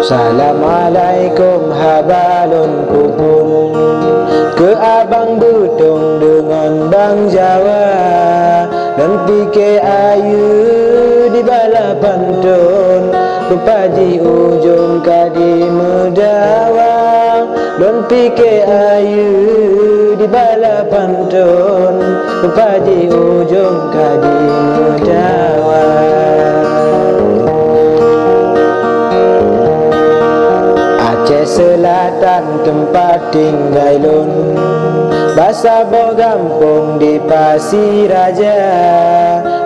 Assalamualaikum habalun kupun ke abang betong dengan bang Jawa dan pike ayu di bala pantun rupaji ujung kadi medawang dan pike ayu di bala pantun rupaji ujung kadi medawang. Selatan tempat tinggal lun Basa bogampung di Pasiraja.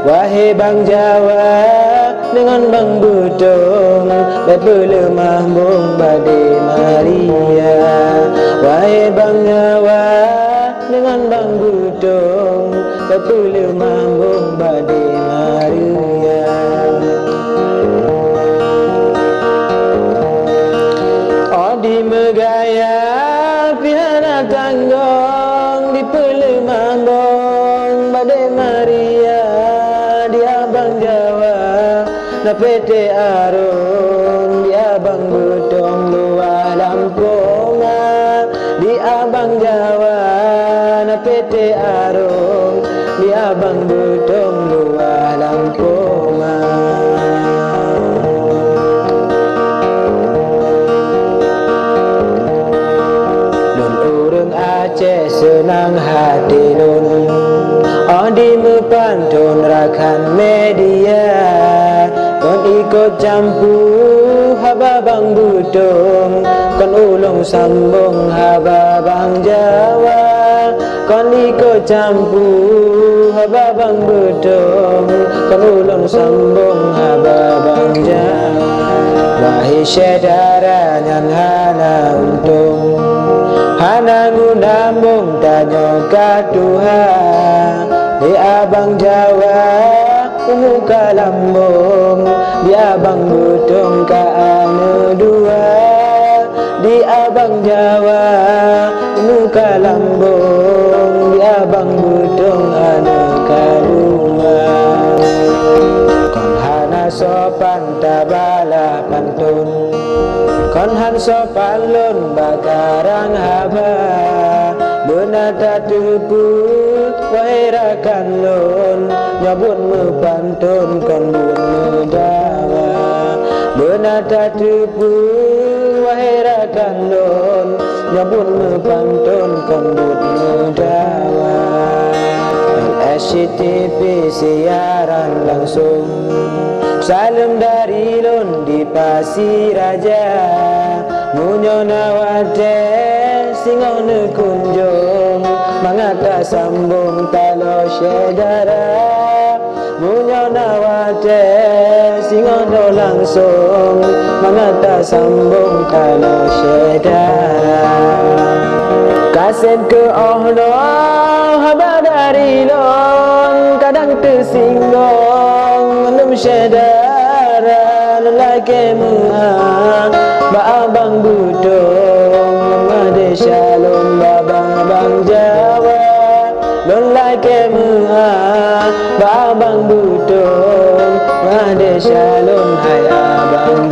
Wahai bang Jawa dengan bang Budong berpelemah bung bade Maria. Wahai bang Jawa dengan bang Budong berpelemah bung bade Maria. Di megaya piana tanggong di pelemambong badai Maria di abang Jawa na pete arum di abang Budong luar Lampung di abang Jawa na pete arum di abang Budong luar Lampung. Senang hati lun Odi mepantun rakan media Kon ikut campur haba bang Budong Kon ulung sambung haba bang Jawa Kon ikut campur haba bang Budong Kon ulung sambung haba bang Jawa. Wahai saudara yang hana untung hana ngunambung tanyo ka Tuhan di abang Jawa muka lambung di abang Budong ka ane dua di abang Jawa muka lambung di abang Budong ane ka dua. Kon hana sopan tabala pantun kon han sopan lun bakarang haba benata tuput wairakan lun nyabun mepantun kon bun medawa benata tuput wairakan lun nyabun mepantun kon bun medawa. SCTV siaran langsung salam dari lun di Pasiraja munyo nawate singo ne kunjung mangata sambung talo saudara munyo nawate singo no langsung mangata sambung talo saudara. Kasen ke ohno haba dari lon kadang tersinggung enam saudara lelaki muha ba abang Budong made shalom babang abang Jawa lelaki muha ba abang Budong made shalom hai abang